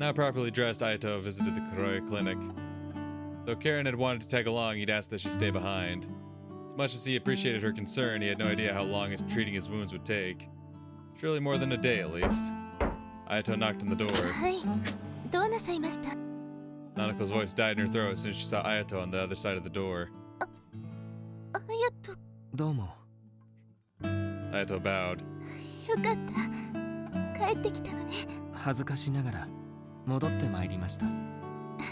Now properly dressed, Ayato visited the Kuroya clinic. Though Karen had wanted to tag along, he'd asked that she stay behind. As much as he appreciated her concern, he had no idea how long treating his wounds would take. Surely more than a day at least. Ayato knocked on the door. Nanako's voice died in her throat as soon as she saw Ayato on the other side of the door. Ayato bowed. よかった。帰ってきたのね。恥ずかしながら戻ってまいりました。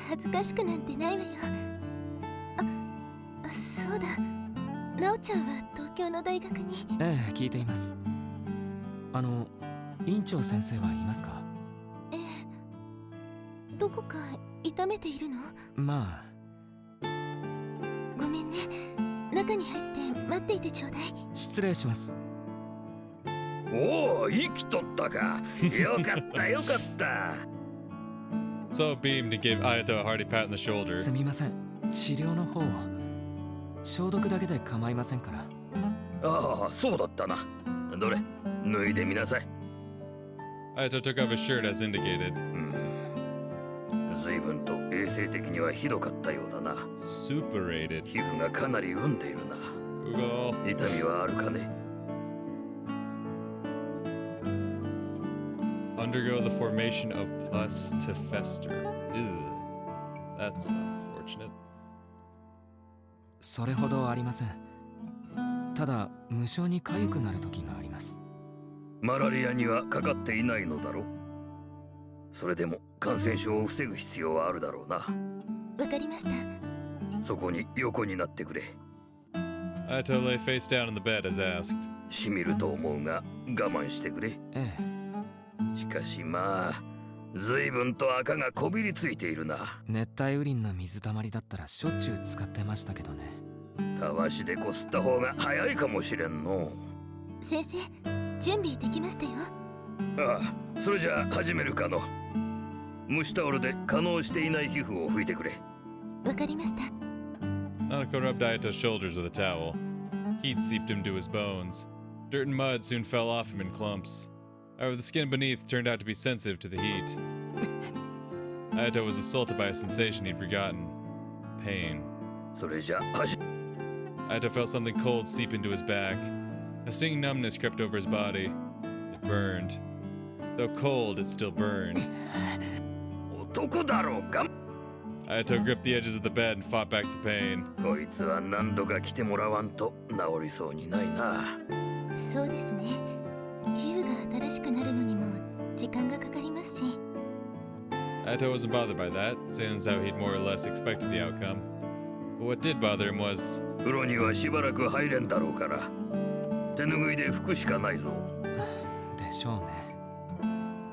恥ずかしくなんてないわよ。そうだ。なおちゃんは東京の大学に。ええ、聞いています。院長先生はいますか？ええ。どこか痛めているの？まあ。ごめんね。中に入って待っていてちょうだい。失礼します。おお、生きとったか。よかったよかった。So beamed to give Ayato a hearty pat on the shoulder. すみません。治療の方を消毒だけで構いませんから。ああ、そうだったな。どれ、脱いでみなさい。Ayato took off his shirt as indicated. 随分と衛生的にはひどかったようだな。Superated. 皮膚がかなり傷んでいるな。Google. 痛みはあるかね。Undergo the formation of pus to fester. Ew. That's unfortunate. それほどありません。ただ無性に痒くなる時があります。マラリアにはかかっていないのだろう。それでも感染症を防ぐ必要はあるだろうな。わかりました。そこに横になってくれ。Ayato lay face down in the bed as asked. しみると思うが我慢してくれ。ええ。しかしまあ、随分と赤がこびりついているな。熱帯雨林の水たまりだったらしょっちゅう使ってましたけどね。たわしでこすった方が早いかもしれんの。先生、準備できましたよ。ああ、それじゃあ始めるかの。蒸しタオルで可能していない皮膚を拭いてくれ。わかりました。Nanako rubbed Ayato's shoulders with a towel. Heat seeped into his bones. Dirt and mud soon fell off him in clumps. However, the skin beneath turned out to be sensitive to the heat. Ayato was assaulted by a sensation he'd forgotten. Pain. それじゃあAyato felt something cold seep into his back. A stinging numbness crept over his body. It burned. Though cold, it still burned. 男だろうが。Ayato gripped the edges of the bed and fought back the pain. こいつは何度か来てもらわんと治りそうにないな。そうですね。皮膚が新しくなるのにも時間がかかりますし。Ayato wasn't bothered by that, since how he'd more or less expected the outcome. But what did bother him was... 風呂にはしばらく入れんだろうから。手ぬぐいで拭くしかないぞ。でしょうね。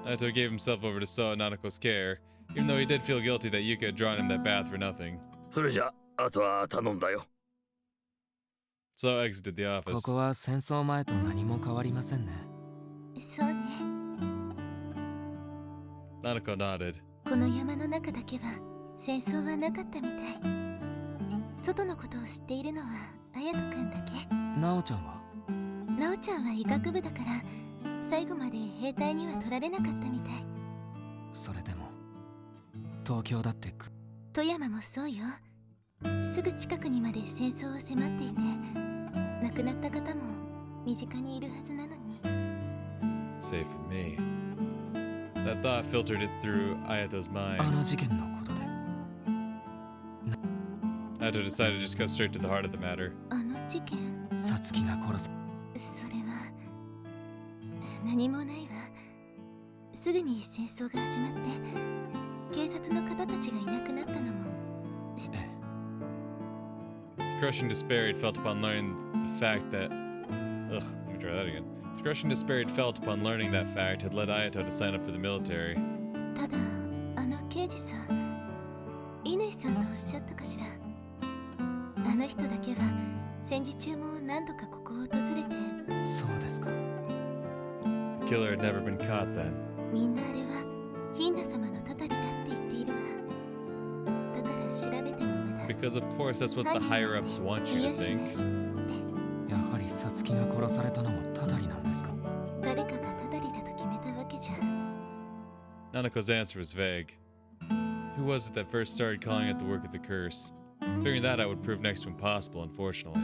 Ayato gave himself over to So and Nanako's care, even though he did feel guilty that Yuka had drawn him that bath for nothing. それじゃあとは頼んだよ。So exited the office. ここは戦争前と何も変わりませんね。そうね。Nanako nodded. この山の中だけは戦争はなかったみたい。外のことを知っているのは綾人くんだけ。なおちゃんは？なおちゃんは医学部だから最後まで兵隊には取られなかったみたい。それでも東京だって富山もそうよ。すぐ近くにまで戦争は迫っていて、亡くなった方も身近にいるはずなのに。Save for me. That thought filtered it through Ayato's mind. あの事件のことで。Ayato decided to just go straight to the heart of the matter. あの事件。さつきが殺さ。それは何もないわ。すぐに戦争が始まって警察の方たちがいなくなったのも。The crushing despair he'd felt upon learning the fact that... Ugh, let me try that again. The crushing despair he'd felt upon learning that fact had led Ayato to sign up for the military. ただ、あの刑事さん、乾さんとおっしゃったかしら。あの人だけは戦時中も何度かここを訪れて。そうですか。The killer had never been caught then. みんなあれはヒンナ様のたたりだって言っているわ。だから調べても無駄。Because of course that's what the higher-ups want you to think. やはりさつきが殺されたのもたたりなんですか？誰かがたたりだと決めたわけじゃ。Nanako's answer was vague. Who was it that first started calling it the work of the curse? Figuring that out would prove next to impossible, unfortunately.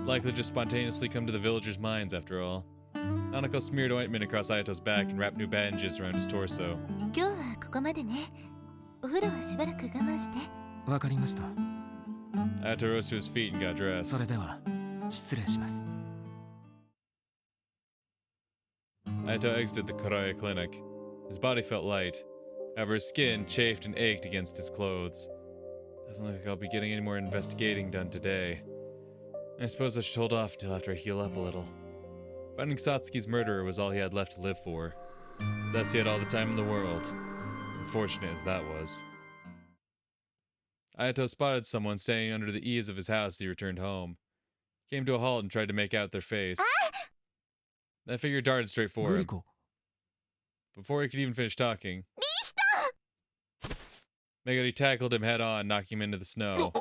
Likely just spontaneously come to the villagers' minds, after all. Nanako smeared ointment across Ayato's back and wrapped new bandages around his torso. 今日はここまでね。お風呂はしばらく我慢して。わかりました。 Ayato rose to his feet and got そ dressed. れでは失礼します。 Ayato exited the Koraya clinic. His body felt light. However, his skin chafed and ached against his clothes. Doesn't look like I'll be getting any more investigating done today. I suppose I should hold off until after I heal up a little. Finding Satsuki's murderer was all he had left to live for. Thus, he had all the time in the world. Unfortunate as that was. Ayato spotted someone standing under the eaves of his house as he returned home. Came to a halt and tried to make out their face. That figure darted straight for him. グリコ。 Before he could even finish talking, Meguri tackled him head on, knocking him into the snow.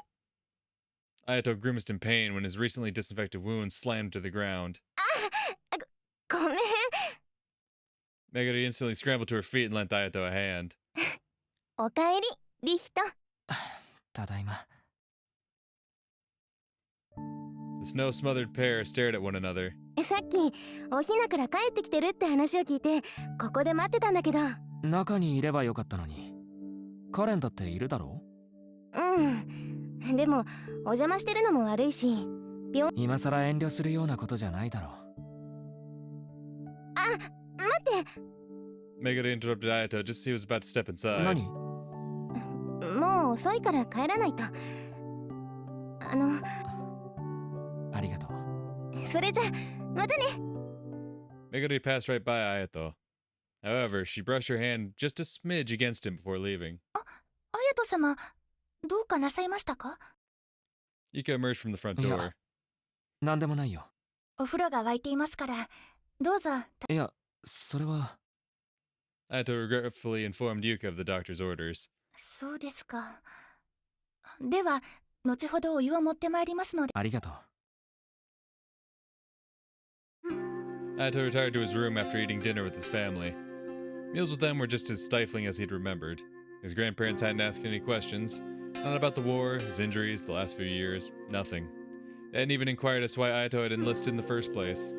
Ayato grimaced in pain when his recently disinfected wound slammed to the ground. ごめん。 Meguri instantly scrambled to her feet and lent Ayato a hand. おかえり、リヒト。ただいま。 The snow-smothered pair stared at one another. さっきおひなから帰ってきてるって話を聞いてここで待ってたんだけど。中にいればよかったのに。カレンだっているだろうん。でもお邪魔してるのも悪いし。今さら遠慮するようなことじゃないだろあ、待って。 Meguri interrupted Ayato just as he was about to step inside. 何？もう遅いから帰らないと。ありがとう。それじゃまたね。 Meguri passed right by Ayato. However, she brushed her hand just a smidge against him before leaving. 綾人様、どうかなさいましたか？ Yuka emerged from the front い door. や、なんでもないよ。お風呂が沸いていますから、どうぞ。いや、それは。 Ayato regretfully informed Yuka of the doctor's orders. そうですか。では、後ほどお湯を持ってまいりますので。ありがとう。 Ayato retired to his room after eating dinner with his family. Meals with them were just as stifling as he'd remembered. His grandparents hadn't asked any questions. Not about the war, his injuries, the last few years, nothing. They hadn't even inquired as to why Ayato had enlisted in the first place.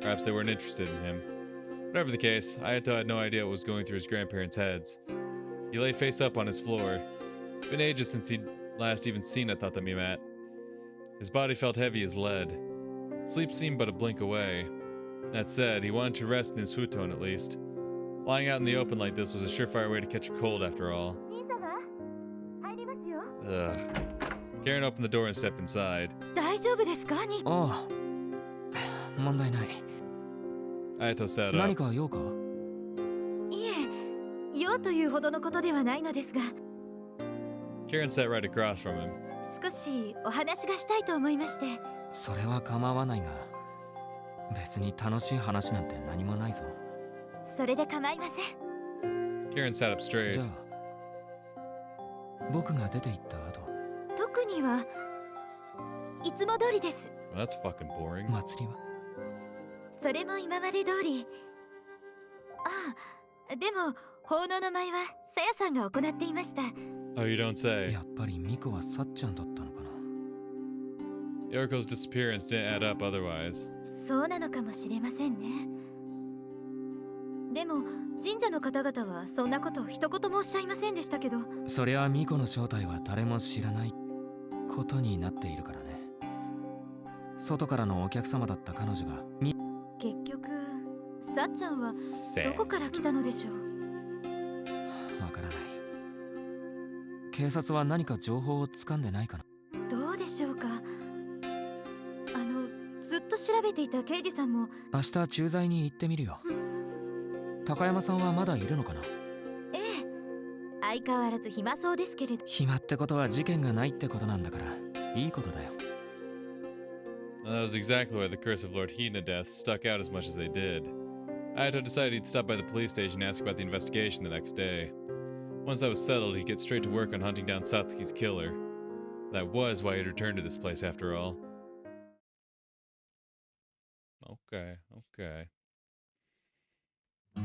Perhaps they weren't interested in him. Whatever the case, Ayato had no idea what was going through his grandparents' heads. He lay face up on his floor. It's been ages since he'd last even seen a tatami mat. His body felt heavy as lead. Sleep seemed but a blink away. That said, he wanted to rest in his futon at least. Lying out in the open like this was a surefire way to catch a cold after all. Ugh. Karen opened the door and stepped inside. 大丈夫ですか？ああ、問題ない。 Ayato sat 何 up. か用か？いえ、用というほどのことではないのですが、 Karen sat right across from him. 少しお話がしたいと思いまして。それは構わないが、別に楽しい話なんて何もないぞ。それで構いません。 Karen sat up じ straight. ゃあ、僕が出て行った後、特にはいつも通りです。 Well, that's fucking boring. 祭りは？それも今まで通り。ああ、でも奉納の舞はさやさんが行っていました。 Oh, you don't say. やっぱりミコはさっちゃんだったのかな。 Yoriko's disappearance didn't add up otherwise. そうなのかもしれませんね。でも神社の方々はそんなことを一言もおっしゃいませんでしたけど。そりゃミコの正体は誰も知らないことになっているからね。外からのお客様だった彼女が結局さっちゃんは Sad. どこから来たのでしょう。わからない。警察は何か情報をつかんでないかな。どうでしょうか。ずっと調べていた刑事さんも。明日駐在に行ってみるよ。高山さんはまだいるのかな。ええ、相変わらず暇そうですけれど。暇ってことは事件がないってことなんだから、いいことだよ。Well, that was exactly why the curse of Lord Hina death stuck out as much as they did. Ayato decided he'd stop by the police station and ask about the investigation the next day. Once that was settled, he'd get straight to work on hunting down Satsuki's killer. That was why he'd returned to this place after all. Okay.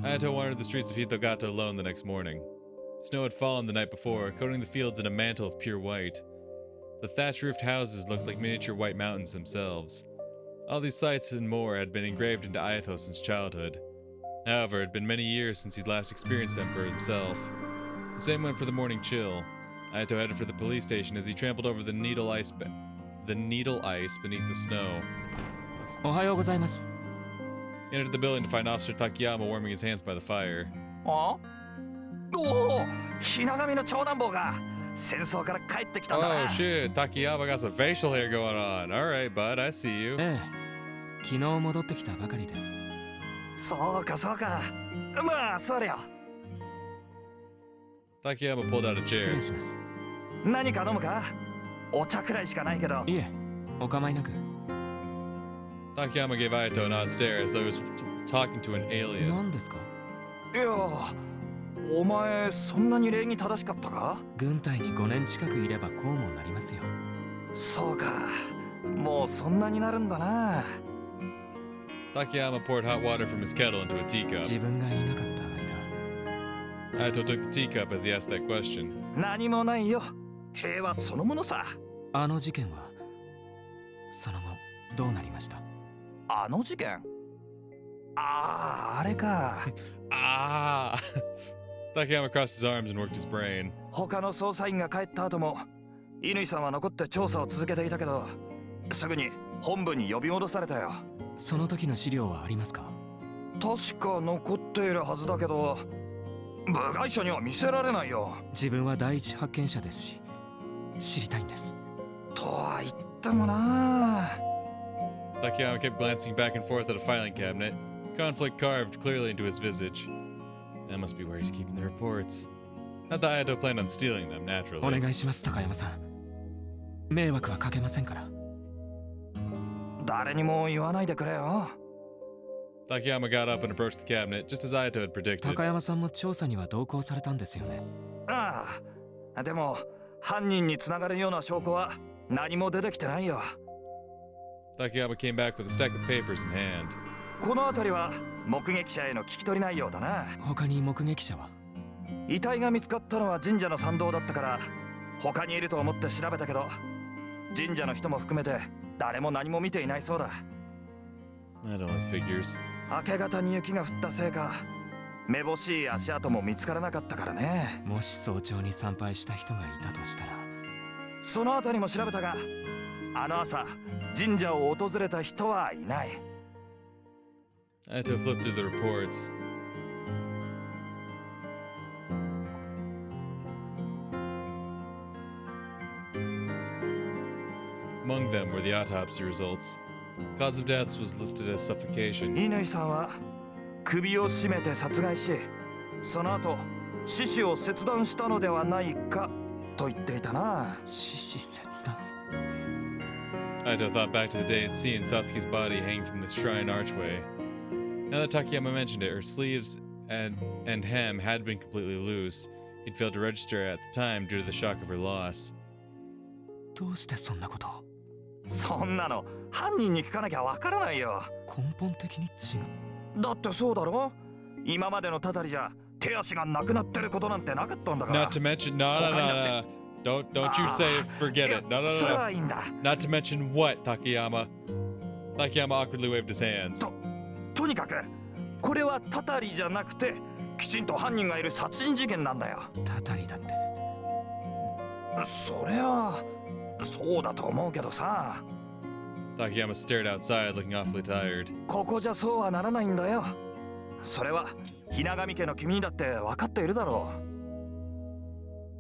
Ayato wandered the streets of Hitogata alone the next morning. Snow had fallen the night before, coating the fields in a mantle of pure white. The thatch-roofed houses looked like miniature white mountains themselves. All these sights and more had been engraved into Ayato since childhood. However, it had been many years since he'd last experienced them for himself. The same went for the morning chill. Ayato headed for the police station as he trampled over the needle ice beneath the snow. おはようございます。 He entered the building to find Officer Takayama warming his hands by the fire. あおお、ひな神の長男坊が戦争から帰ってきたんだな。 Oh shit, Takayama got some facial hair going on. Alright, bud, I see you. ええ、昨日戻ってきたばかりです。そうかそうか。まあ座れよ。 Takayama pulled out a 失 chair. 礼します。何か飲むか？お茶くらいしかないけど。いえ、お構いなく。 Takayama gave Ayato an odd stare as though he was talking to an alien. 何ですか？いや、お前そんなに礼儀正しかったか？軍隊に5年近くいればこうもなりますよ。そうか。もうそんなになるんだな。 Takayama poured hot water from his kettle into a teacup. 自分がいなかった間。 Ayato took the teacup as he asked that question. 何もないよ。平和そのものさ。あの事件はその後どうなりました？あの事件？ああ、あれか。Ah! Takayama crossed his arms and worked his brain. 他の捜査員が帰った後も乾さんは残って調査を続けていたけど、すぐに本部に呼び戻されたよ。その時の資料はありますか？確か残っているはずだけど、部外者には見せられないよ。自分は第一発見者ですし、知りたいんです。とは言ってもな。 Takayama kept glancing back and forth at a filing cabinet, conflict carved clearly into his visage. That must be where he's keeping the reports. Not that Ayato planned on stealing them, お naturally. 願いします、高山さん。迷惑はかけませんから。誰にも言わないでくれよ。 Takayama got up and approached the cabinet, just as Ayato had predicted. 高山さんも調査には同行されたんですよね。ああ、でも犯人につながるような証拠は何も出てきてないよ。 Takayama came back with a stack of papers in hand. この辺りは目撃者への聞き取り内容だな。他に目撃者は？遺体が見つかったのは神社の参道だったから他にいると思って調べたけど、神社の人も含めて誰も何も見ていないそうだ。 I don't have figures. 明け方に雪が降ったせいかめぼしい足跡も見つからなかったからね。もし早朝に参拝した人がいたとしたら。その辺りも調べたが、あの朝神社を訪れた人はいない。 Ayato flipped through the reports. Among them were the autopsy results. The cause of death was listed as suffocation. 乾さんは首を絞めて殺害し、その後四肢を切断したのではないかと言っていたな。四肢切断。 Ayato thought back to the day he'd seen Satsuki's body hanging from the shrine archway. Now that Takayama mentioned it, her sleeves and hem had been completely loose. He'd failed to register at the time due to the shock of her loss. どうしてそんなことを？そんなの犯人に聞かなきゃわからないよ。根本的に違う。だってそうだろ。今までのたたりじゃ手足がなくなってることなんてなかったんだから。 Not to mention, no. Don't you say forget it. No. それはいいんだ。 Not to mention what, Takayama? Takayama awkwardly waved his hands. とにかくこれはたたりじゃなくてきちんと犯人がいる殺人事件なんだよ。たたりだって。そりゃそうだと思うけどさ。 Takayama stared outside, looking awfully tired. ここじゃそうはならないんだよ。それはひな神家の君にだって分かっているだろう。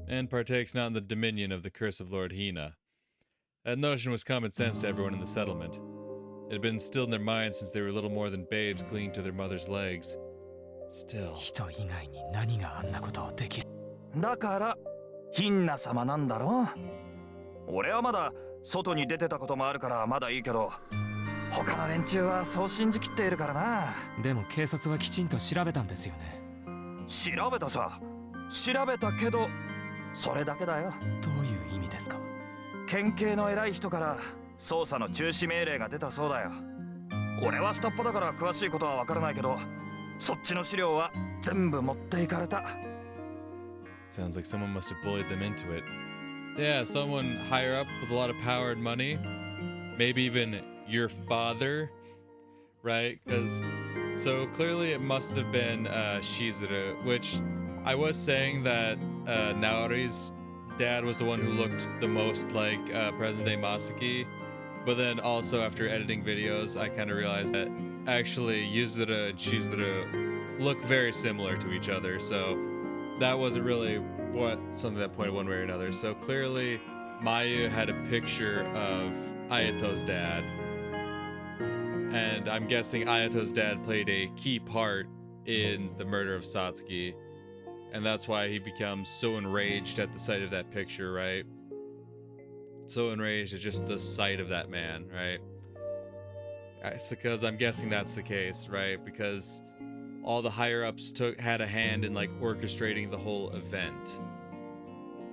And partakes not in the dominion of the curse of Lord Hina. That notion was common sense to everyone in the settlement. It had been instilled in their minds since they were little more than babes clinging to their mother's legs. Still. 人以外に何があんなことをできる？だからヒンナ様なんだろ。俺はまだ外に出てたこともあるからまだいいけど、他の連中はそう信じきっているからな。でも警察はきちんと調べたんですよね。調べたさ。調べたけどそれだけだよ。どういう意味ですか？県警の偉い人から捜査の中止命令が出たそうだよ。俺は下っ端だから詳しいことはわからないけど、そっちの資料は全部持っていかれた。 Sounds like someone must have bullied them into it. Yeah, someone higher up with a lot of power and money. Maybe even your father, right? Because so clearly it must have been Shizuru, which I was saying that Naori's dad was the one who looked the most like present-day Masaki. But then also after editing videos, I kind of realized that actually Yuzuru and Shizuru look very similar to each other. So that wasn't really something that pointed one way or another. So clearly Mayu had a picture of Ayato's dad. And I'm guessing Ayato's dad played a key part in the murder of Satsuki. And that's why he becomes so enraged at the sight of that picture, right? So enraged at just the sight of that man, right? Because I'm guessing that's the case, right? Because all the higher-ups had a hand in like orchestrating the whole event.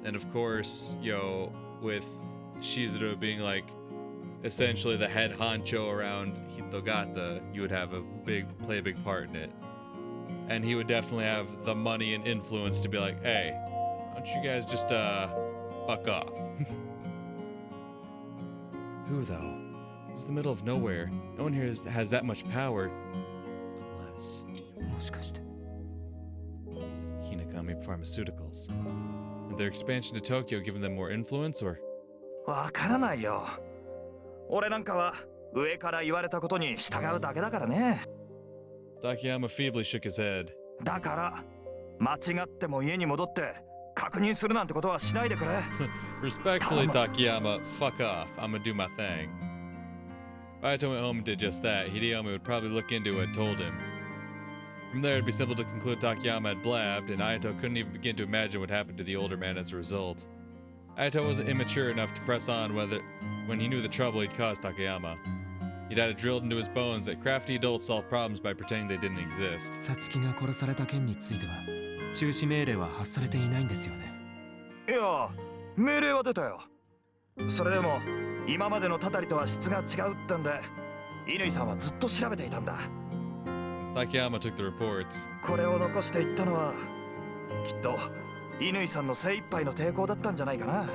And of course, with Shizuru being like essentially the head honcho around Hitogata, you would have play a big part in it. And he would definitely have the money and influence to be like, hey, why don't you guys just fuck off? Who though? This is the middle of nowhere. No one here has that much power. Unless もしかして Hinagami Pharmaceuticals. And their expansion to Tokyo giving them more influence, or? わからないよ。俺なんかは上から言われたことに従うだけだからね。 Takayama feebly shook his head. だから間違っても家に戻って確認するなんてことはしないでくれ。 Respectfully, Takayama, fuck off. I'm gonna do my thing. If Ayato went home and did just that, Hideyomi would probably look into what told him. From there, it'd be simple to conclude Takayama had blabbed, and Ayato couldn't even begin to imagine what happened to the older man as a result. Ayato wasn't immature enough to press on when he knew the trouble he'd caused Takayama. He'd had it drilled into his bones that crafty adults solve problems by pretending they didn't exist. さつきが殺された件については中止命令は発されていないんですよね。いや、命令は出たよ。それでも今までのたたりとは質が違うってんで、乾さんはずっと調べていたんだ。 Takayama took the reports. これを残していったのはきっと乾さんの精一杯の抵抗だったんじゃないかな。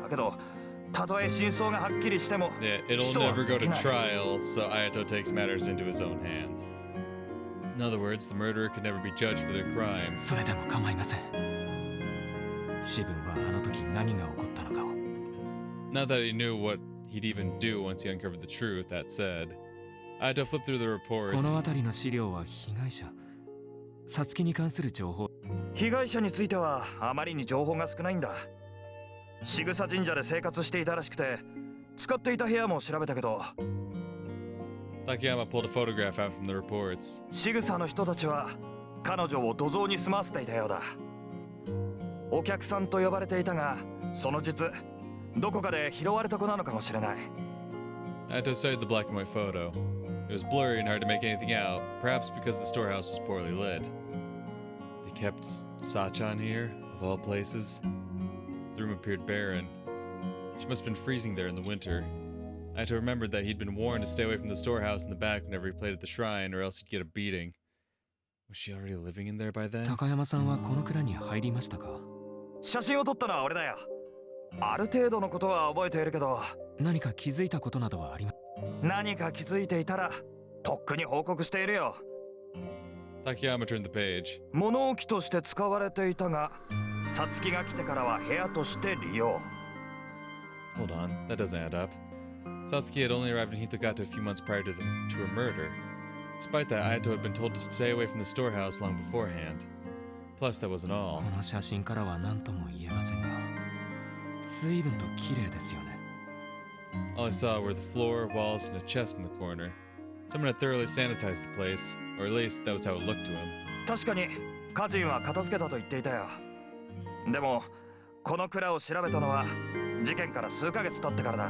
だけどたとえ真相がはっきりしても Yeah, it'll never go to trial, so Ayato takes matters into his own hands. In other words, the murderer could never be judged for their crimes. それでも構いません。自分はあの時何が起こったのかを。 Not that he knew what he'd even do once he uncovered the truth, that said. Ayato flipped through the こ reports. の辺りの資料は被害者さつきに関する情報。被害者についてはあまりに情報が少ないんだ。仕草神社で生活していたらしくて使っていた部屋も調べたけど、 Takayama pulled a photograph out from the reports. 仕草の人たちは彼女を土蔵に住まわせていたようだ。お客さんと呼ばれていたが、その実どこかで拾われた子なのかもしれない。 Ayato studied the black and white photo. It was blurry and hard to make anything out, perhaps because the storehouse was poorly lit. They kept Sachan here, of all places. The room appeared barren. She must have been freezing there in the winter. Ayato remembered that he'd been warned to stay away from the storehouse in the back whenever he played at the shrine, or else he'd get a beating. Was she already living in there by then? 高山さんはこの蔵に入りましたか。写真を撮ったのは俺だよ。ある程度のことは覚えているけど、何か気づいたことなどはありま。何か気づいていたらとっくに報告しているよ。 Takayama turned the page. 物置として使われていたが、さつきが来てからは部屋として利用。 Hold on, that doesn't add up. Satsuki had only arrived in Hitogata a few months prior to her murder. Despite that, Ayato had been told to stay away from the storehouse long beforehand. Plus, that wasn't all. この写真からは何とも言えませんが、随分と綺麗ですよね。 All I saw were the floor, walls, and a chest in the corner. Someone had thoroughly sanitized the place, or at least that was how it looked to him. 確かに家人は片付けたと言っていたよ。でもこの蔵を調べたのは事件から数ヶ月経ってからだ。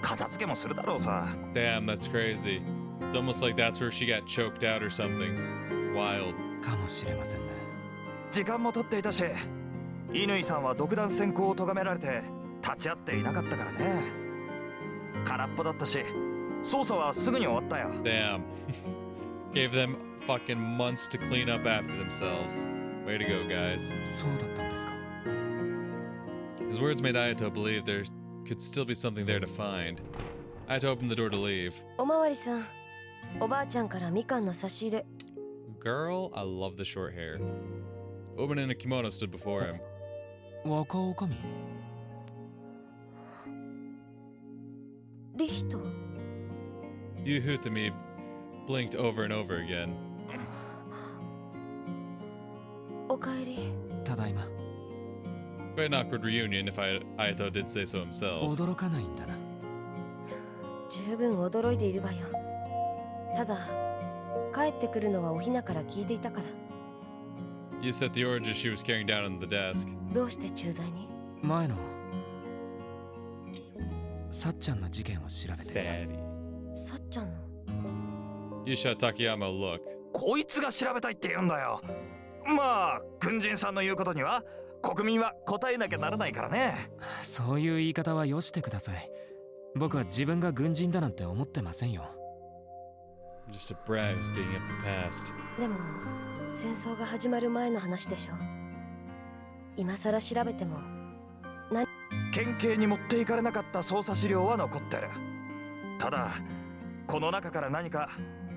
片付けもするだろうさ。 Damn, that's crazy. It's almost like that's where she got choked out or something. Wild. かもしれませんね。時間も経っていたし、乾さんは独断専行を咎められて立ち会っていなかったからね。空っぽだったし、捜査はすぐに終わったよ。Damn. Gave them fucking months to clean up after themselves. Way to go, guys. そうだったんですか。 His words made Ayato believe there could still be something there to find. Ayato opened the door to leave. おまわりさん、おばあちゃんからみかんの差し入れ。 Girl, I love the short hair. A woman in a kimono stood before him. 若女将。リヒト。 Yu Hutami blinked over and over again. おかえり。ただいま。 Quite an awkward reunion if Ayato did say so himself. 驚かないんだな。十分驚いているわよ。ただ、帰ってくるのはおひなから聞いていたから。 You set the oranges she was carrying down on the desk. どうして駐在に？前のさっちゃんの事件を調べて。 Saddy. さっちゃんの。 You shot Takayama a look. こいつが調べたいって言うんだよ。まあ軍人さんの言うことには国民は答えなきゃならないからね。そういう言い方はよしてください。僕は自分が軍人だなんて思ってませんよ。 I'm just a brat who's digging up the past. でも、戦争が始まる前の話でしょ。今さら調べても。県警に持っていかれなかった捜査資料は残ってる。ただこの中から何か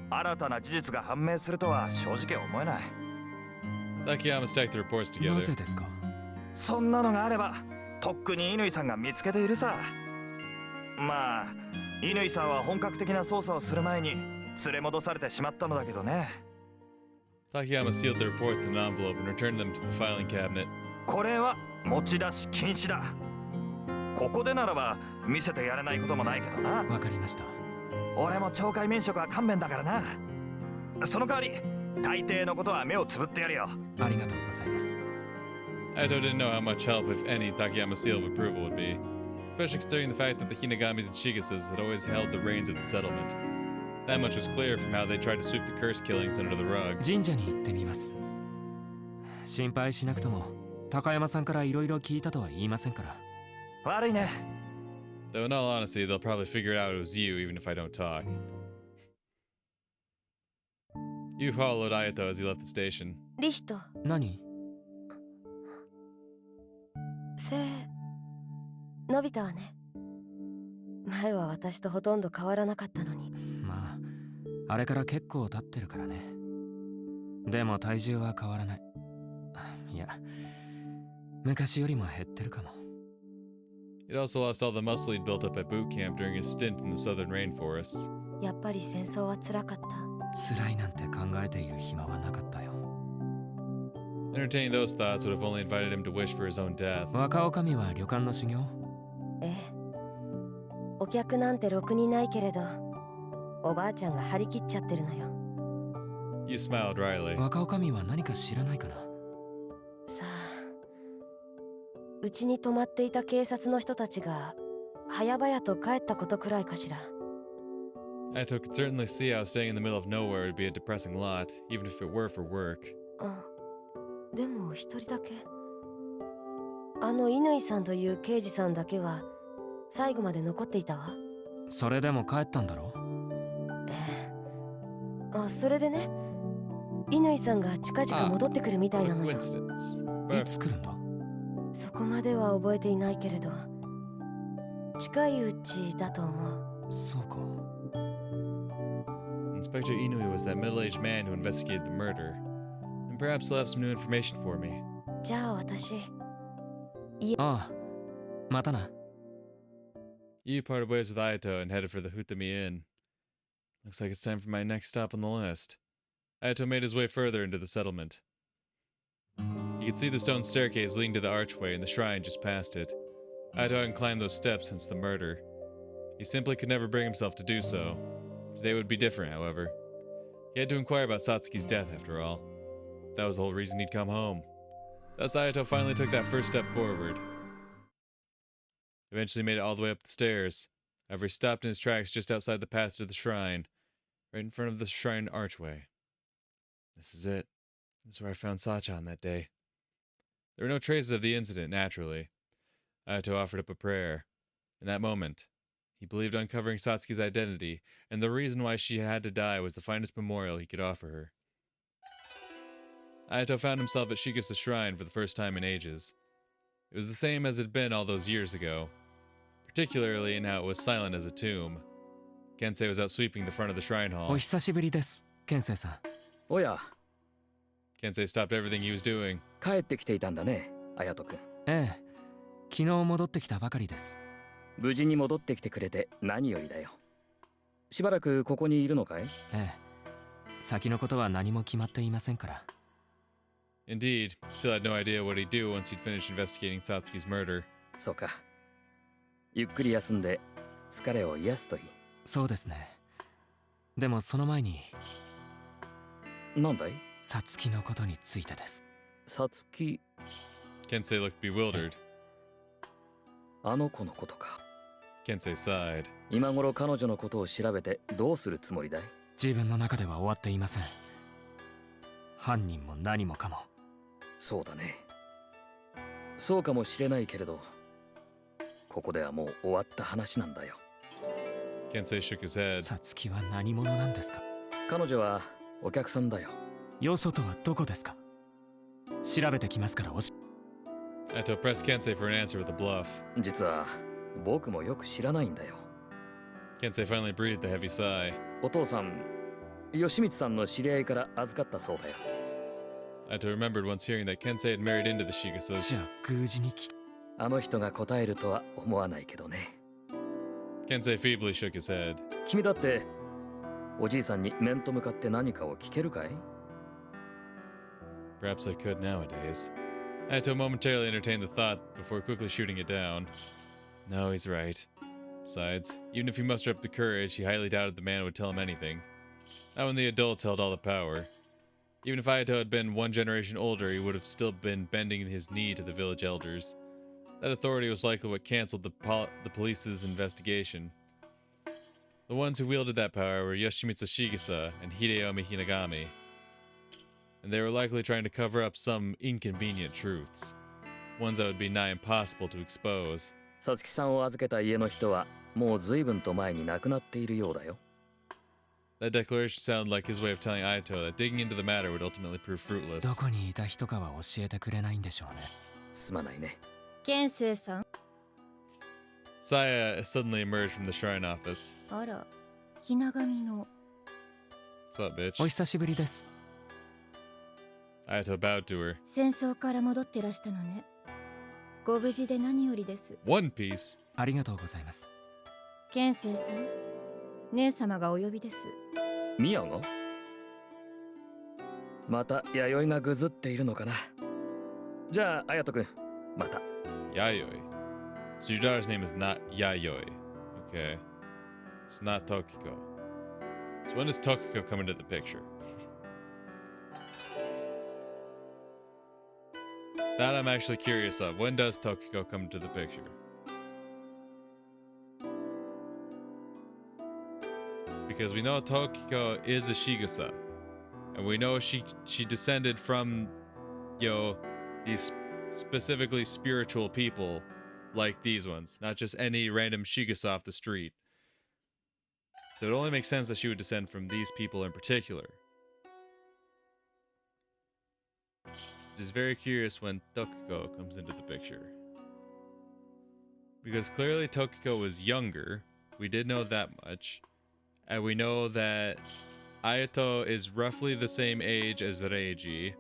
新たな事実が判明するとは正直思えない。 Takayama stacked the reports な together. ぜですか。そんなのがあればとっくに乾さんが見つけているさ。まあ乾さんは本格的な捜査をする前に連れ戻されてしまったのだけどね。 Takayama sealed the reports in an envelope and returned them to the filing cabinet. これは持ち出し禁止だ。ここでならば見せてやれないこともないけどな。わかりました。俺も懲戒免職は勘弁だからな。その代わり大抵のことは目をつぶってやるよ。ありがとうございます。 Ayato didn't know how much help, if any, Takayama's seal of approval would be, especially considering the fact that the Hinagamis and Shigasas had always held the reins of the settlement. That much was clear from how they tried to sweep the curse killings under the rug. 神社に行ってみます。心配しなくとも高山さんからいろいろ聞いたとは言いませんから。悪いね。 Though in all honesty, they'll probably figure it out it was you even if I don't talk. You followed Ayato as he left the station. リヒト、何？伸びたわね。前は私とほとんど変わらなかったのに。まあ、あれから結構経ってるからね。でも体重は変わらない。いや、昔よりも減ってるかも。He'd also lost all the muscle he'd built up at boot camp during his stint in the southern rainforests. やっぱり戦争は辛かった。辛いなんて考えている暇はなかったよ。Entertaining those thoughts would have only invited him to wish for his own death. 若女将は旅館の修行？ええ。お客なんてろくにないけれど、おばあちゃんが張り切っちゃってるのよ。You smiled wryly. 若女将は何か知らないかな？さあ、うちに泊まっていた警察の人たちが早々と帰ったことくらいかしら。Ayato could certainly see how staying in the middle of nowhere would be a depressing lot, even if it were for work. でも一人だけ。あの乾さんという刑事さんだけは最後まで残っていたわ。それでも帰ったんだろ？ええ。それでね、乾さんが近々戻ってくるみたいなのよ。いつ来るんだ？そこまでは覚えていないけれど、近いうちだと思う。そうか。Inspector Inui was that middle-aged man who investigated the murder, and perhaps he'll have some new information for me. じゃあ私。ああ、またな。You parted ways with Ayato and headed for the Hutami Inn. Looks like it's time for my next stop on the list. Ayato made his way further into the settlement. He could see the stone staircase leading to the archway and the shrine just past it. Ayato hadn't climbed those steps since the murder. He simply could never bring himself to do so. Today would be different, however. He had to inquire about Satsuki's death, after all. That was the whole reason he'd come home. Thus, Ayato finally took that first step forward. Eventually made it all the way up the stairs. However, he stopped in his tracks just outside the path to the shrine, right in front of the shrine archway. This is it. This is where I found Sachan that day. There were no traces of the incident, naturally. Ayato offered up a prayer. In that moment, he believed uncovering Satsuki's identity, and the reason why she had to die was the finest memorial he could offer her. Ayato found himself at Shigusa's shrine for the first time in ages. It was the same as it had been all those years ago, particularly in how it was silent as a tomb. Kensei was out sweeping the front of the shrine お hall. 久しぶりです、ケンセイさん。おや、 Kensei stopped everything he was doing. 帰ってきていたんだね、隼人君。ええ、昨日戻ってきたばかりです。無事に戻ってきてくれて何よりだよ。しばらくここにいるのかい？ええ、先のことは何も決まっていませんから。Indeed, he still had no idea what he'd do once he'd finished investigating Satsuki's murder. そうか。ゆっくり休んで疲れを癒すといい。そうですね。でもその前に、なんだい？サツキのことについてです。さつき、 Kensei looked bewildered. あの子のことか。 Kensei sighed. 今頃彼女のことを調べてどうするつもりだい？自分の中では終わっていません。犯人も何もかも。そうだね。そうかもしれないけれど、ここではもう終わった話なんだよ。Kensei shook his head. サツキは何者なんですか？彼女はお客さんだよ。よそとはどこですか？調べてきますからおし。Ayato pressed Kensei for an answer with a bluff. 実は僕もよく知らないんだよ。 Kensei finally breathed a heavy sigh. お父さん、吉光さんの知り合いから預かったそうだよ。Ayato remembered once hearing that Kensei had married into the じ Shigasas. ゃあ宮司に聞く。あの人が答えるとは思わないけどね。 Kensei feebly shook his head. 君だっておじいさんに面と向かって何かを聞けるかい？ Perhaps I could nowadays. Ayato momentarily entertained the thought before quickly shooting it down. No, he's right. Besides, even if he mustered up the courage, he highly doubted the man would tell him anything. Not when the adults held all the power. Even if Ayato had been one generation older, he would have still been bending his knee to the village elders. That authority was likely what cancelled the police's investigation. The ones who wielded that power were Yoshimitsu Shigesa and Hideyomi Hinagami. And they were likely trying to cover up some inconvenient truths. Ones that would be nigh impossible to expose. さつきさんを預けた家の人はもう随分と前に亡くなっているようだよ。That declaration sounded like his way of telling Ayato that digging into the matter would ultimately prove fruitless. どこにいた人かは教えてくれないんでしょうね。すまないね。ケンセイさん。 Saya suddenly emerged from the shrine office. あら、ひな神の。 What's up, bitch? お久しぶりです。Ayato bowed to her. 戦争から戻ってらしたのね。ご無事で何よりです。 One Piece? ありがとうございます。ケンセイさん、姉様がお呼びです。ミヤが？また弥生がぐずっているのかな。じゃあ、綾人くん、また。 Yayoi. So your daughter's name is not Yayoi. Okay. It's not Tokiko. So when does Tokiko come into the picture? That I'm actually curious of. When does Tokiko come into the picture? Because we know Tokiko is a Shigusa. And we know she descended from, these specifically spiritual people like these ones. Not just any random Shigusa off the street. So it only makes sense that she would descend from these people in particular. Just very curious when Tokiko comes into the picture. Because clearly Tokiko was younger. We did know that much. And we know that Ayato is roughly the same age as Reiji.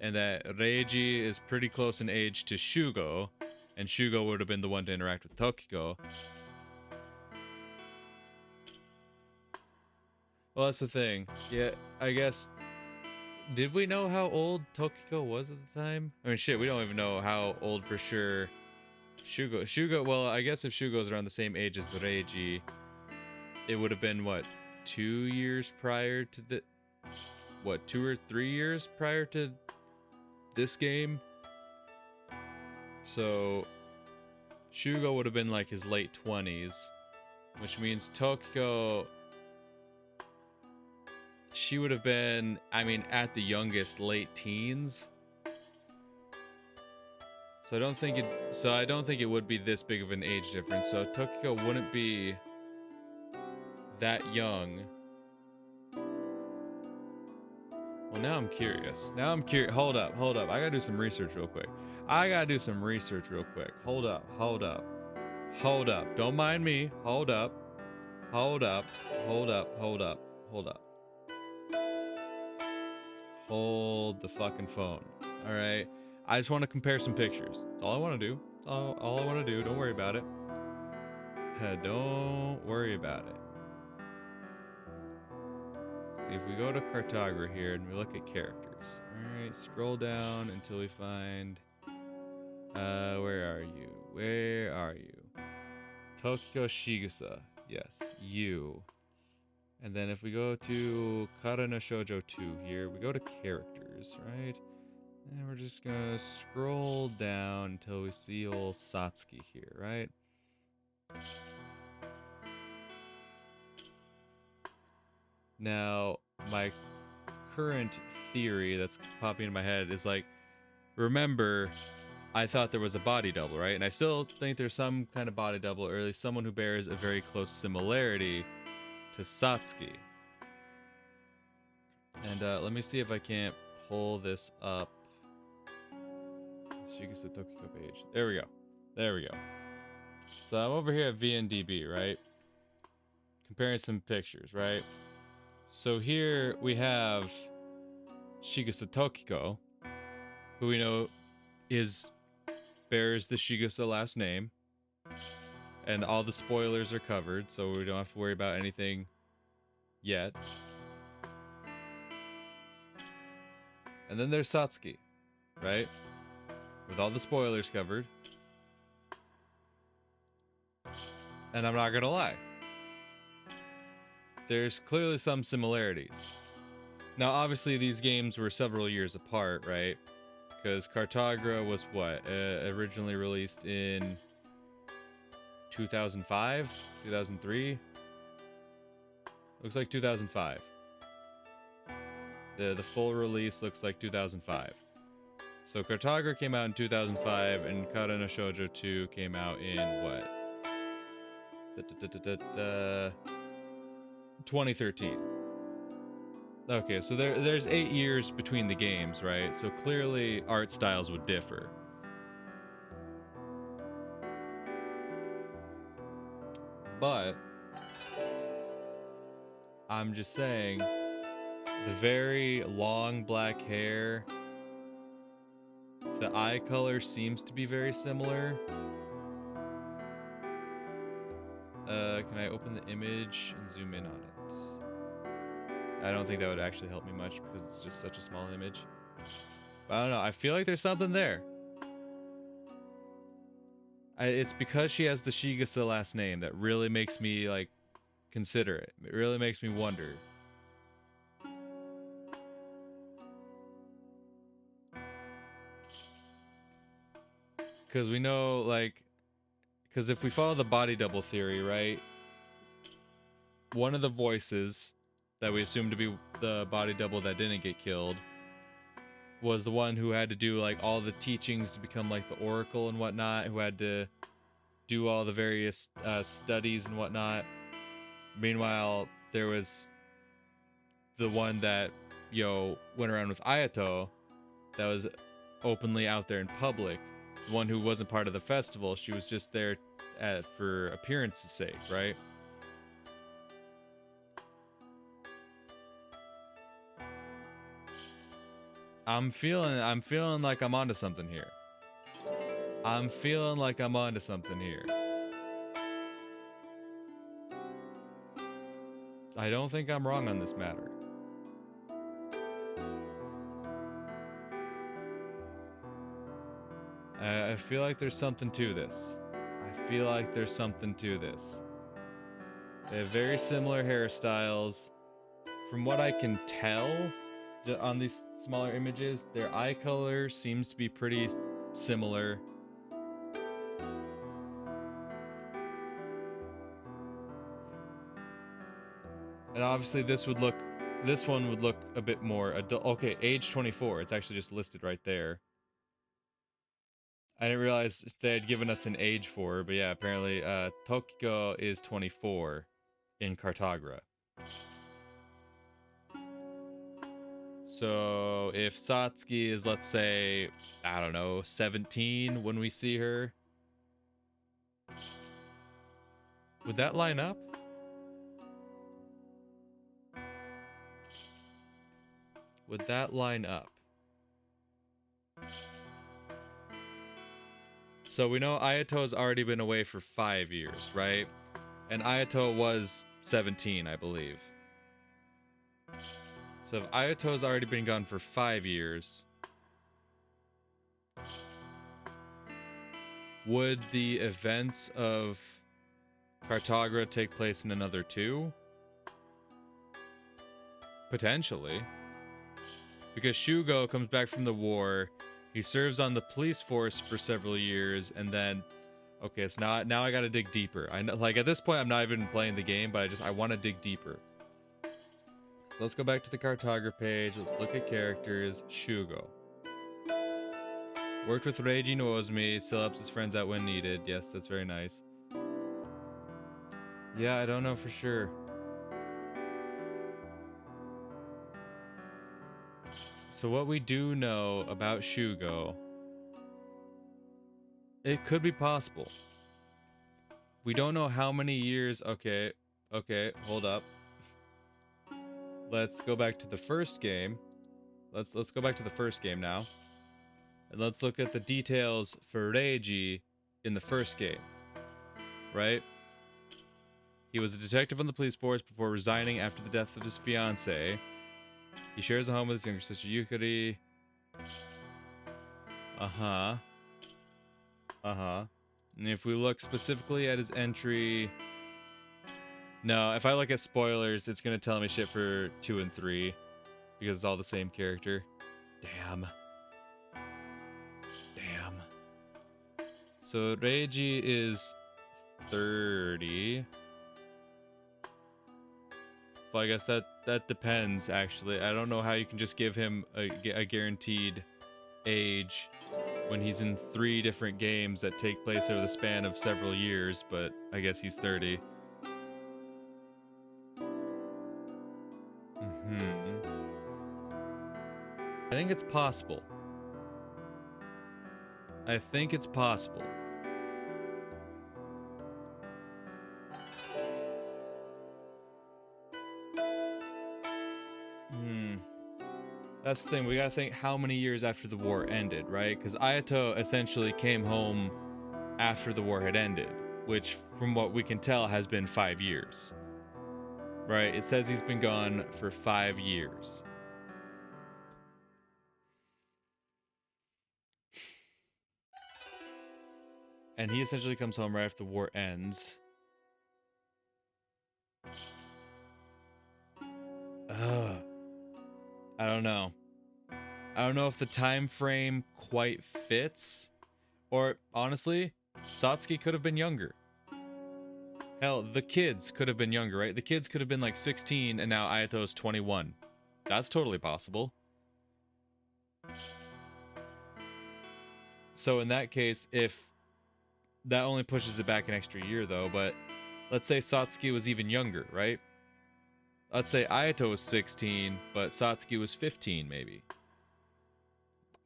And that Reiji is pretty close in age to Shugo. And Shugo would have been the one to interact with Tokiko. Well, that's the thing. Yeah, I guess... Did we know how old Tokiko was at the time? I mean, shit, we don't even know how old for sure Shugo, well, I guess if Shugo's around the same age as Reiji, it would have been, what, 2 years prior to the... What, 2 or 3 years prior to this game? So, Shugo would have been like his late 20s, which means Tokiko... She would have been, I mean, at the youngest, late teens. So I don't think it would be this big of an age difference. So Tokiko wouldn't be that young. Well, now I'm curious. Hold up. I gotta do some research real quick. Hold up. Don't mind me. Hold up. Hold the fucking phone. All right. I just want to compare some pictures. That's all I want to do. All I want to do. Don't worry about it. Don't worry about it. See, if we go to Cartogra here and we look at characters. Alright, scroll down until we find... where are you? Tokyo Shigusa. Yes, you. And then if we go to Kara no Shoujo 2 here, we go to characters, right? And we're just gonna scroll down until we see old Satsuki here, right? Now, my current theory that's popping in my head is like, remember, I thought there was a body double, right? And I still think there's some kind of body double, or at least someone who bears a very close similarity to Satsuki. And let me see if I can't pull this up. Shigusa Tokiko page. There we go. So I'm over here at VNDB, right? Comparing some pictures, right? So here we have Shigusa Tokiko, who we know bears the Shigusa last name, and all the spoilers are covered, so we don't have to worry about anything yet. And then there's Satsuki, right? With all the spoilers covered. And I'm not gonna lie, there's clearly some similarities. Now, obviously, these games were several years apart, right? Because Cartogra was what? Originally released in 2005? 2003? Looks like 2005. The full release looks like 2005. So Cartogra came out in 2005, and Kara no Shoujo 2 came out in what? 2013. Okay, so there's 8 years between the games, right? So clearly art styles would differ. But I'm just saying, the very long black hair, the eye color seems to be very similar. Can I open the image and zoom in on it? I don't think that would actually help me much because it's just such a small image. But I don't know. I feel like there's something there. It's because she has the Shigusa last name that really makes me, like, consider it. It really makes me wonder. Because we know, like... Because if we follow the body double theory, right? One of the voices that we assume to be the body double that didn't get killed was the one who had to do like all the teachings to become like the oracle and whatnot, who had to do all the various studies and whatnot. Meanwhile, there was the one that went around with Ayato, that was openly out there in public, the one who wasn't part of the festival. She was just there for appearance's sake, right? I'm feeling like I'm onto something here. I don't think I'm wrong on this matter. I feel like there's something to this. They have very similar hairstyles. From what I can tell on these smaller images, their eye color seems to be pretty similar. And obviously this one would look a bit more adult. Okay, age 24. It's actually just listed right there. I didn't realize they had given us an age for her, but yeah, apparently Tokiko is 24 in Cartogra. So if Satsuki is, let's say, I don't know, 17 when we see her, would that line up? Would that line up? So we know Ayato's already been away for 5 years, right? And Ayato was 17, I believe. So if Ayato's already been gone for 5 years, would the events of Cartagra take place in another 2? Potentially. Because Shugo comes back from the war, he serves on the police force for several years, and then, okay, so now I gotta dig deeper. I know, like, at this point I'm not even playing the game, but I want to dig deeper. So let's go back to the Cartagra page. Let's look at characters. Shugo worked with Reiji Noozumi, still helps his friends out when needed. Yes, that's very nice. Yeah, I don't know for sure. So what we do know about Shugo, it could be possible. We don't know how many years. Okay, hold up. Let's go back to the first game. Let's go back to the first game now. And let's look at the details for Reiji in the first game. Right? He was a detective on the police force before resigning after the death of his fiancée. He shares a home with his younger sister Yukari. And if we look specifically at his entry... No, if I look at spoilers, it's going to tell me shit for 2 and 3. Because it's all the same character. Damn. So Reiji is 30. Well, I guess that depends, actually. I don't know how you can just give him a guaranteed age when he's in 3 different games that take place over the span of several years, but I guess he's 30. I think it's possible. That's the thing, we gotta think how many years after the war ended, right? Because Ayato essentially came home after the war had ended, which from what we can tell has been 5 years. Right? It says he's been gone for 5 years. And he essentially comes home right after the war ends. I don't know. I don't know if the time frame quite fits. Or, honestly, Satsuki could have been younger. Hell, the kids could have been younger, right? The kids could have been like 16 and now Ayato's 21. That's totally possible. So in that case, if... That only pushes it back an extra year, though, but... Let's say Satsuki was even younger, right? Let's say Ayato was 16, but Satsuki was 15, maybe.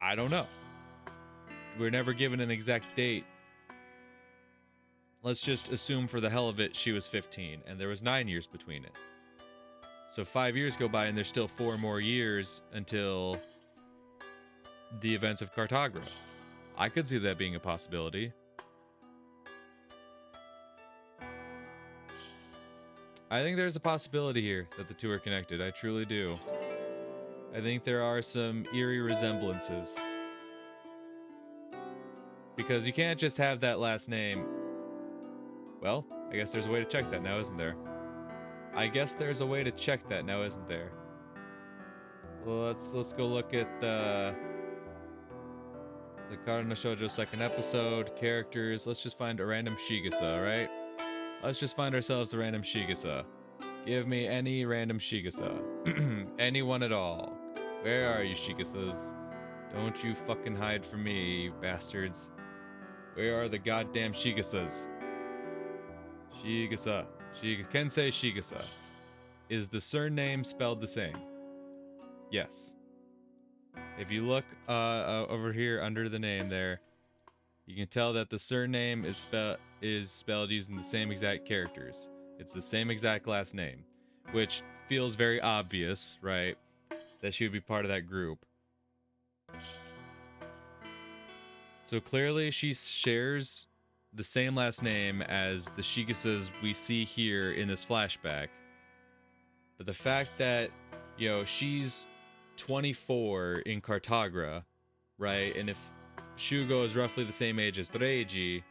I don't know. We're never given an exact date. Let's just assume for the hell of it she was 15, and there was 9 years between it. So 5 years go by, and there's still 4 more years until the events of Cartagra. I could see that being a possibility. I think there's a possibility here that the two are connected. I truly do. I think there are some eerie resemblances. Because you can't just have that last name. Well, I guess there's a way to check that now, isn't there? Well, let's go look at the Karana Shoujo second episode, characters. Let's just find a random Shigasa, right? Let's just find ourselves a random Shigasa. Give me any random Shigasa. Anyone at all. Where are you, Shigasas? Don't you fucking hide from me, you bastards. Where are the goddamn Shigasas? Shigasa. Kensei Shigasa. Is the surname spelled the same? Yes. If you look over here under the name there, you can tell that the surname is spelled using the same exact characters. It's the same exact last name, which feels very obvious, right? That she would be part of that group. So clearly she shares the same last name as the Shigasas we see here in this flashback. But the fact that, you know, she's 24 in Cartagra, right? And if Shugo is roughly the same age as Reiji,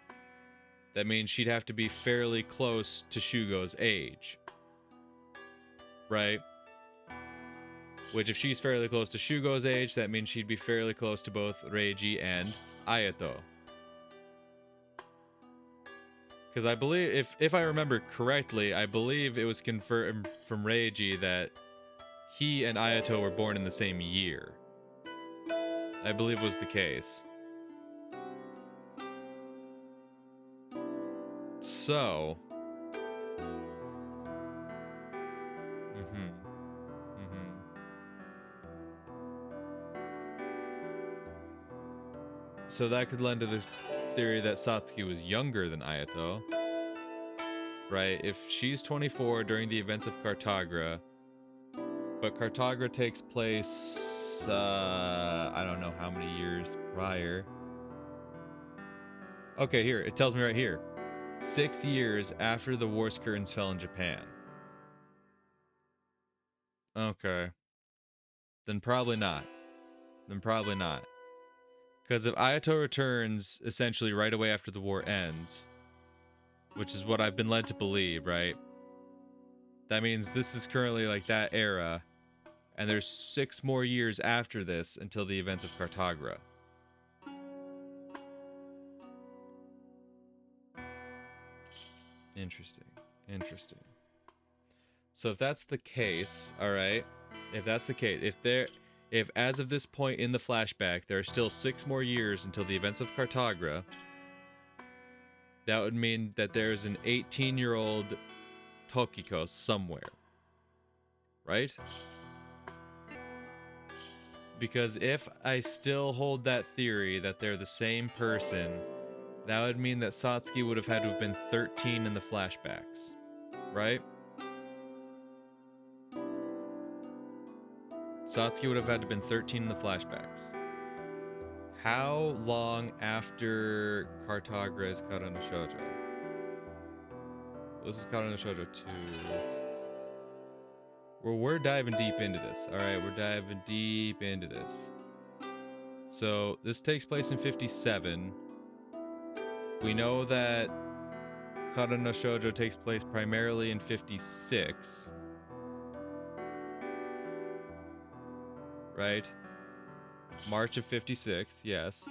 that means she'd have to be fairly close to Shugo's age, right? Which, if she's fairly close to Shugo's age, that means she'd be fairly close to both Reiji and Ayato. Because I believe, if I remember correctly, I believe it was confirmed from Reiji that he and Ayato were born in the same year. I believe was the case. So... So that could lend to the theory that Satsuki was younger than Ayato. Right? If she's 24 during the events of Cartagra, but Cartagra takes place, I don't know how many years prior. Okay, here, it tells me right here. 6 years after the War's curtains fell in Japan. Okay. Then probably not. Because if Ayato returns essentially right away after the war ends, which is what I've been led to believe, right? That means this is currently like that era, and there's 6 more years after this until the events of Cartagra. Interesting. So if that's the case, all right, if as of this point in the flashback, there are still 6 more years until the events of Cartagra, that would mean that there's an 18-year-old Tokiko somewhere. Right? Because if I still hold that theory that they're the same person, that would mean that Satsuki would have had to have been 13 in the flashbacks. Right? Satsuki would have had to have been 13 in the flashbacks. How long after Cartagra is Kara no Shoujo? This is Kara no Shoujo 2. Well, we're diving deep into this. Alright, we're diving deep into this. So, this takes place in 57. We know that Kara no Shoujo takes place primarily in 56. Right? March of 56, yes.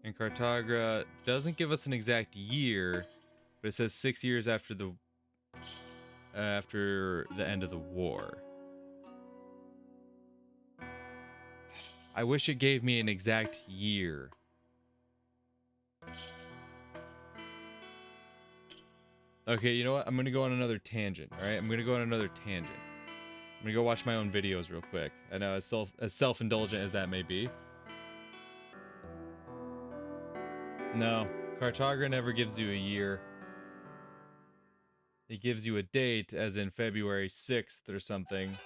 And Cartagra doesn't give us an exact year, but it says 6 years after the end of the war. I wish it gave me an exact year. Okay, you know what? I'm gonna go on another tangent, alright? I'm gonna go watch my own videos real quick. I know, as self-indulgent as that may be. No, Cartagra never gives you a year. It gives you a date, as in February 6th or something,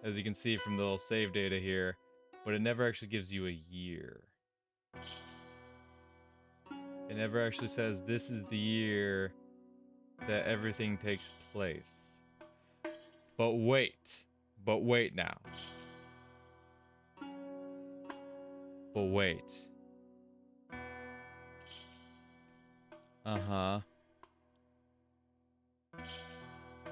as you can see from the little save data here, but it never actually gives you a year. It never actually says this is the year that everything takes place. But wait now. But wait.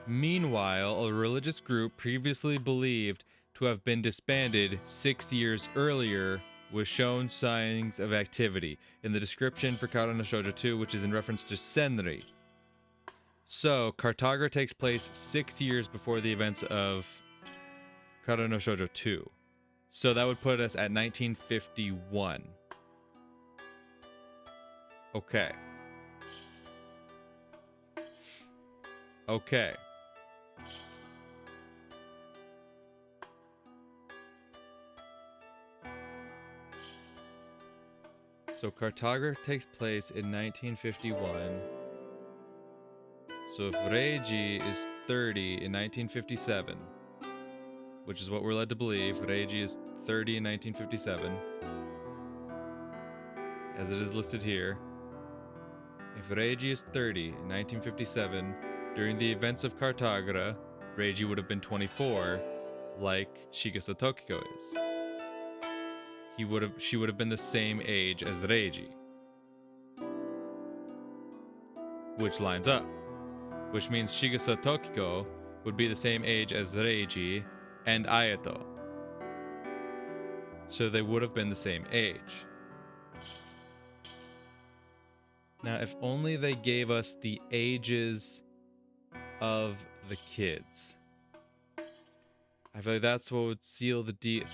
Meanwhile, a religious group previously believed to have been disbanded 6 years earlier was shown signs of activity in the description for Kara no Shoujo 2, which is in reference to Senri. So, Cartagra takes place 6 years before the events of Kara no Shoujo 2. So that would put us at 1951. Okay. So Cartograph takes place in 1951. So if Reiji is 30 in 1957, which is what we're led to believe, Reiji is 30 in 1957, as it is listed here. If Reiji is 30 in 1957, during the events of Cartagra, Reiji would have been 24, like Shigasa Tokiko is. She would have been the same age as Reiji. Which lines up. Which means Shigasa Tokiko would be the same age as Reiji and Ayato. So they would have been the same age. Now, if only they gave us the ages of the kids. I feel like that's what would seal the deal.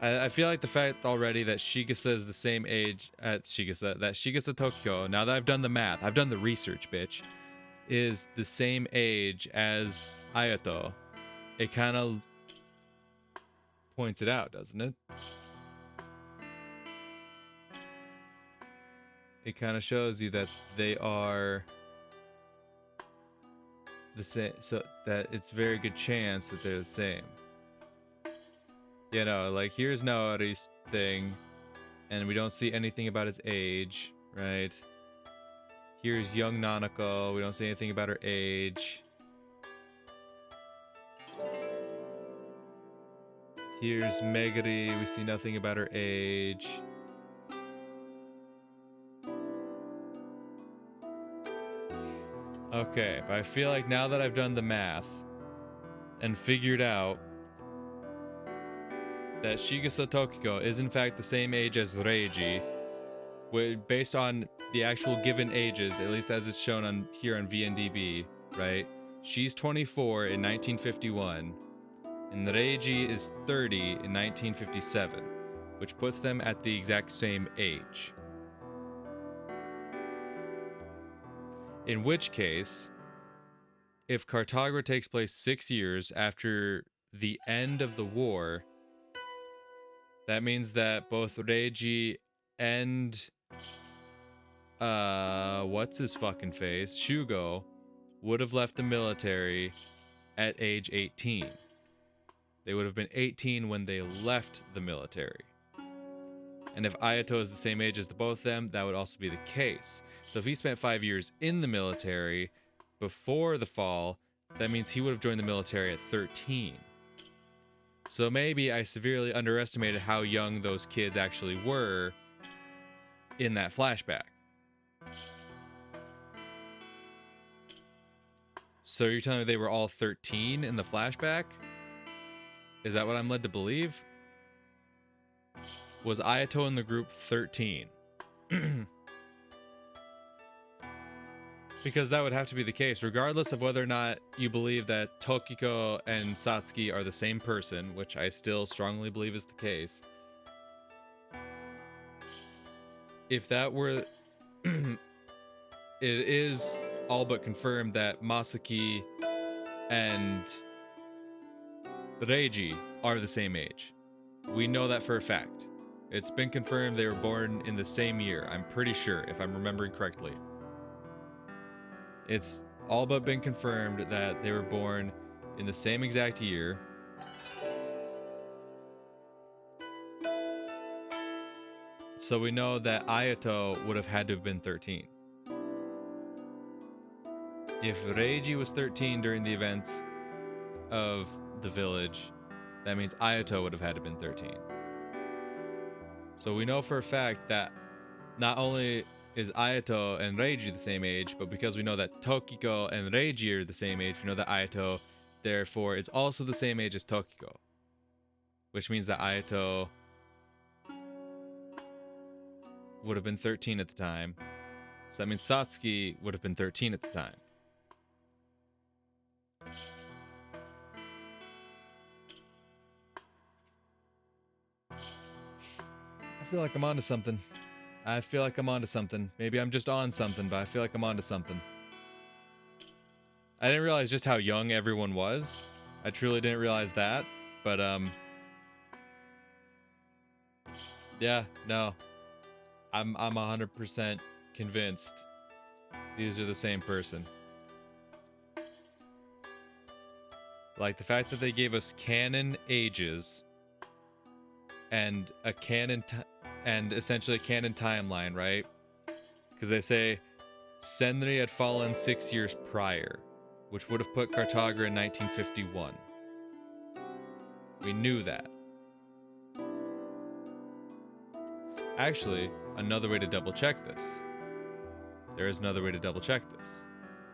I feel like the fact already that Shigasa is the same age at Shigasa, that Shigasa Tokiko, now that I've done the math, I've done the research, bitch, is the same age as Ayato. It kind of points it out, doesn't it? It kind of shows you that they are the same, so that it's very good chance that they're the same. You know, like here's Naori's thing, and we don't see anything about his age, right? Here's young Nanako, we don't see anything about her age. Here's Megari, we see nothing about her age. Okay, but I feel like now that I've done the math and figured out that Shigasa Tokiko is in fact the same age as Reiji, based on the actual given ages, at least as it's shown on here on VNDB, right? She's 24 in 1951, and Reiji is 30 in 1957, which puts them at the exact same age. In which case, if Cartagra takes place 6 years after the end of the war, that means that both Reiji and what's his fucking face, Shugo, would have left the military at age 18. They would have been 18 when they left the military. And if Ayato is the same age as the both of them, that would also be the case. So if he spent 5 years in the military before the fall, that means he would have joined the military at 13. So maybe I severely underestimated how young those kids actually were in that flashback. So you're telling me they were all 13 in the flashback? Is that what I'm led to believe? Was Ayato in the group 13? Because that would have to be the case, regardless of whether or not you believe that Tokiko and Satsuki are the same person, which I still strongly believe is the case. If that were... it is all but confirmed that Masaki and Reiji are the same age. We know that for a fact. It's been confirmed they were born in the same year, I'm pretty sure, if I'm remembering correctly. It's all but been confirmed that they were born in the same exact year. So we know that Ayato would have had to have been 13. If Reiji was 13 during the events of the village, that means Ayato would have had to have been 13. So we know for a fact that not only is Ayato and Reiji the same age, but because we know that Tokiko and Reiji are the same age, we know that Ayato, therefore, is also the same age as Tokiko. Which means that Ayato would have been 13 at the time. So that means Satsuki would have been 13 at the time. I feel like I'm onto something. Maybe I'm just on something, but I feel like I'm onto something. I didn't realize just how young everyone was. I truly didn't realize that, but yeah, no. I'm 100% convinced these are the same person. Like the fact that they gave us canon ages and a canon and essentially a canon timeline, right? Because they say Senri had fallen 6 years prior, which would have put Cartagra in 1951. We knew that. Actually, another way to double check this. There is another way to double check this.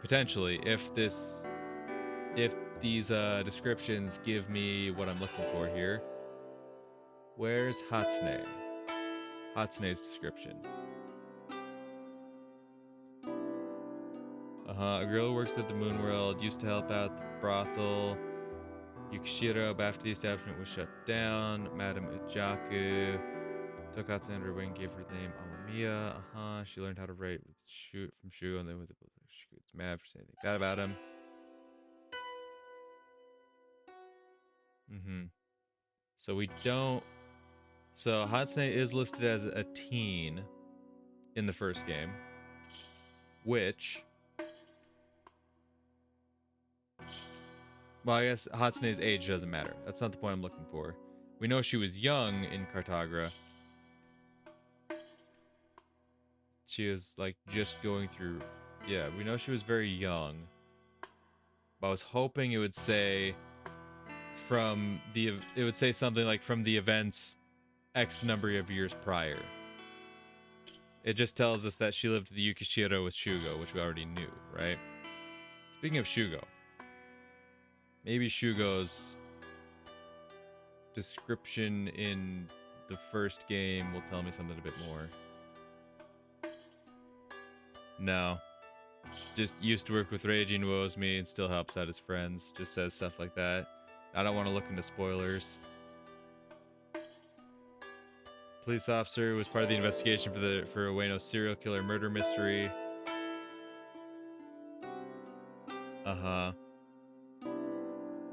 Potentially, if these descriptions give me what I'm looking for here. Where's Hatsune? Hatsune's description. A girl who works at the Moon World, used to help out the brothel Yukishiro, but after the establishment was shut down, Madame Ijaku took Hatsune under her wing, gave her the name Amamiya. She learned how to write with from Shu, and then she gets mad for saying anything bad about him. So we don't. So Hatsune is listed as a teen in the first game, which. Well, I guess Hatsune's age doesn't matter. That's not the point I'm looking for. We know she was young in Cartagra. She was like just going through. Yeah, we know she was very young. But I was hoping it would say it would say something like from the events X number of years prior. It just tells us that she lived the Yukishiro with Shugo, which we already knew, right? Speaking of Shugo, maybe Shugo's description in the first game will tell me something a bit more. No. Just used to work with Reiji and woes me and still helps out his friends. Just says stuff like that. I don't want to look into spoilers. Police officer was part of the investigation for Ueno's serial killer murder mystery.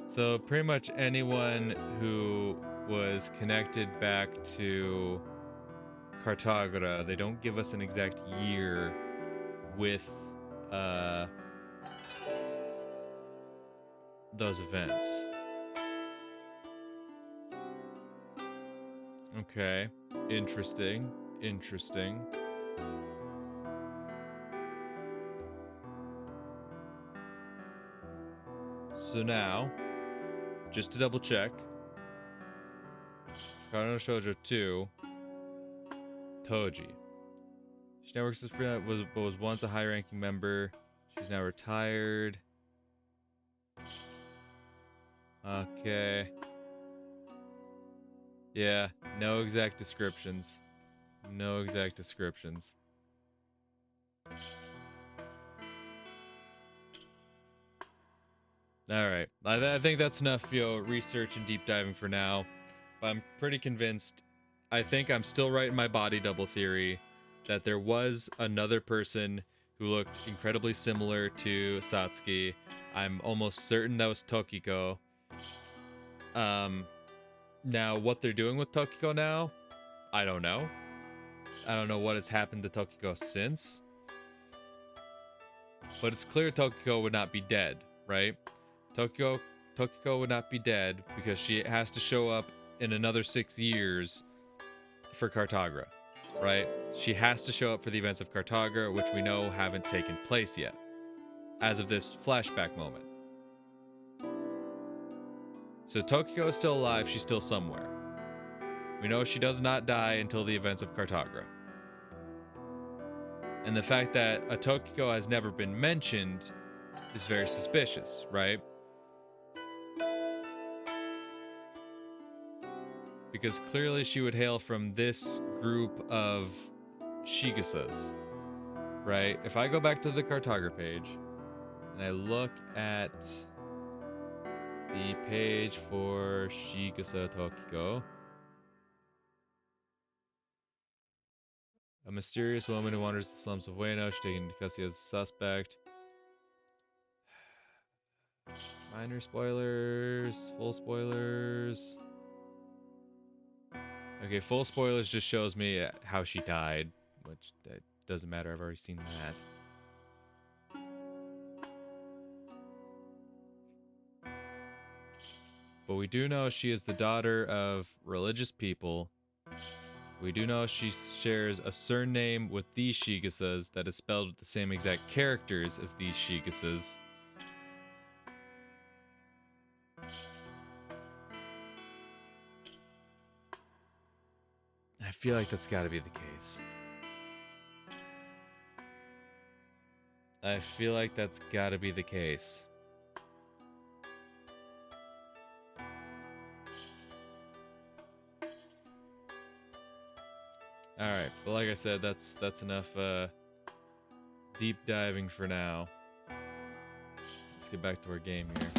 So pretty much anyone who was connected back to Cartagra, they don't give us an exact year with those events. Okay, interesting. So now, just to double check, Kano Shoujo 2, Toji. She now works as freelance, was once a high-ranking member. She's now retired. Okay. Yeah, no exact descriptions. Alright, I think that's enough, research and deep diving for now. But I'm pretty convinced, I think I'm still right in my body double theory, that there was another person who looked incredibly similar to Satsuki. I'm almost certain that was Tokiko. Now, what they're doing with Tokiko now, I don't know. I don't know what has happened to Tokiko since. But it's clear Tokiko would not be dead, right? Tokiko would not be dead because she has to show up in another 6 years for Cartagra, right? She has to show up for the events of Cartagra, which we know haven't taken place yet, as of this flashback moment. So Tokiko is still alive, she's still somewhere. We know she does not die until the events of Cartagra. And the fact that a Tokiko has never been mentioned is very suspicious, right? Because clearly she would hail from this group of Shigasas, right? If I go back to the Cartagra page, and I look at the page for Shigasa Tokiko, a mysterious woman who wanders the slums of Ueno. She's taken into custody as a suspect. Minor spoilers, full spoilers. Okay, full spoilers just shows me how she died. which doesn't matter. I've already seen that. But we do know she is the daughter of religious people. We do know she shares a surname with these Shigasas that is spelled with the same exact characters as these Shigasas. I feel like that's got to be the case. I feel like that's got to be the case. All right, but like I said, that's enough deep diving for now. Let's get back to our game here.